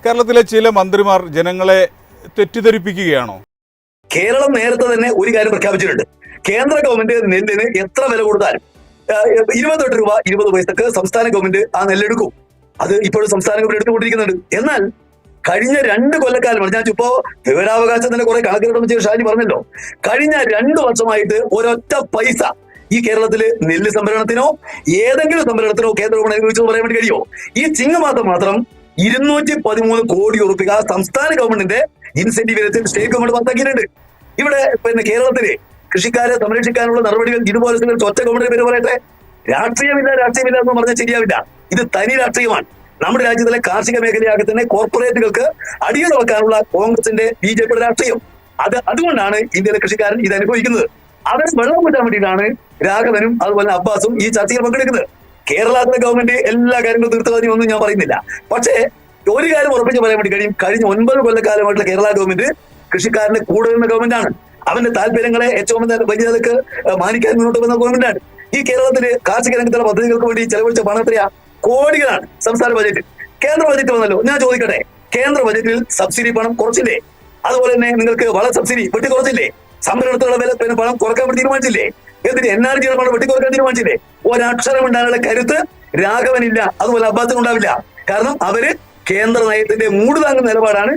കേരളത്തിലെ ചില മന്ത്രിമാർ ജനങ്ങളെ തെറ്റിദ്ധരിപ്പിക്കുകയാണോ? കേരളം നേരത്തെ തന്നെ ഒരു കാര്യം പ്രഖ്യാപിച്ചിട്ടുണ്ട്. കേന്ദ്ര ഗവൺമെന്റ് നെല്ലിന് എത്ര വില കൊടുത്താലും 28 രൂപ 20 പൈസക്ക് സംസ്ഥാന ഗവൺമെന്റ് ആ നെല്ലെടുക്കും. അത് ഇപ്പോഴും സംസ്ഥാന ഗവൺമെന്റ് എടുത്തുകൊണ്ടിരിക്കുന്നുണ്ട്. എന്നാൽ കഴിഞ്ഞ 2 കൊല്ലക്കാലമാണ്, ഞാൻ ഇപ്പോ വിവരാവകാശത്തിന്റെ കുറെ കണക്കുകൾ ഷാജി പറഞ്ഞല്ലോ, കഴിഞ്ഞ 2 വർഷമായിട്ട് ഒരൊറ്റ പൈസ ഈ കേരളത്തില് നെല്ല് സംഭരണത്തിനോ ഏതെങ്കിലും സംഭരണത്തിനോ കേന്ദ്ര ഗവൺമെന്റ് അനുവദിച്ചെന്ന് പറയാൻ വേണ്ടി കഴിയുമോ? ഈ ചിങ്ങമാസം മാത്രം 213 കോടി രൂപ സംസ്ഥാന ഗവൺമെന്റിന്റെ ഇൻസെന്റീവ് ഇനത്തിൽ സ്റ്റേറ്റ് ഗവൺമെന്റ് പുറത്താക്കിയിട്ടുണ്ട്. ഇവിടെ കേരളത്തില് കൃഷിക്കാരെ സംരക്ഷിക്കാനുള്ള നടപടികൾ ഇതുപോലെ ഒറ്റ ഗവൺമെന്റ് പേര് പറയട്ടെ. രാഷ്ട്രീയമില്ല എന്ന് പറഞ്ഞാൽ ശരിയാവില്ല. ഇത് തനി രാഷ്ട്രീയമാണ്. നമ്മുടെ രാജ്യത്തിലെ കാർഷിക മേഖലയാകെ തന്നെ കോർപ്പറേറ്റുകൾക്ക് അടിയറവെക്കാനുള്ള കോൺഗ്രസിന്റെ BJP രാഷ്ട്രീയം. അതുകൊണ്ടാണ് ഇന്ത്യയിലെ കൃഷിക്കാരൻ ഇത് അനുഭവിക്കുന്നത്. അവരെ വെള്ളം കൂട്ടാൻ വേണ്ടിയിട്ടാണ് രാഘവനും അതുപോലെ അബ്ബാസും ഈ ചർച്ചയിൽ പങ്കെടുക്കുന്നത്. കേരളത്തിലെ ഗവൺമെന്റ് എല്ലാ കാര്യങ്ങളും തീർത്തുകളഞ്ഞൊന്നും ഞാൻ പറയുന്നില്ല. പക്ഷേ ഒരു കാര്യം ഉറപ്പിച്ച് പറയാൻ വേണ്ടി കഴിയും, കഴിഞ്ഞ 9 കൊല്ലക്കാലമായിട്ടുള്ള കേരള ഗവൺമെന്റ് കൃഷിക്കാരന്റെ കൂടെ നിന്ന ഗവൺമെന്റാണ്. അവന്റെ താല്പര്യങ്ങളെ ഏറ്റവും വലിയ നിലക്ക് മാനിക്കാൻ മുന്നോട്ട് വന്ന ഗവൺമെന്റാണ്. ഈ കേരളത്തില് കാർഷിക രംഗത്തുള്ള പദ്ധതികൾക്ക് വേണ്ടി ചെലവഴിച്ച പണം എത്രയാ? കോടികളാണ്. സംസ്ഥാന ബജറ്റ്, കേന്ദ്ര ബജറ്റ് വന്നല്ലോ. ഞാൻ ചോദിക്കട്ടെ, കേന്ദ്ര ബജറ്റിൽ സബ്സിഡി പണം കുറച്ചില്ലേ? അതുപോലെ തന്നെ നിങ്ങൾക്ക് വള സബ്സിഡി വെട്ടി കുറച്ചില്ലേ? സംഭരണത്തിലുള്ള വില പണം കുറക്കാൻ വേണ്ടി തീരുമാനിച്ചില്ലേ? എന്നിട്ട് NRGയുടെ പണം വെട്ടിക്കുറക്കാൻ തീരുമാനിച്ചില്ലേ? ഒരക്ഷരം ഉണ്ടാകാനുള്ള കരുത്ത് രാഘവനില്ല, അതുപോലെ അബ്ബാസിന് ഉണ്ടാവില്ല. കാരണം അവര് കേന്ദ്ര നയത്തിന്റെ മൂടുതാങ്ങുന്ന നിലപാടാണ്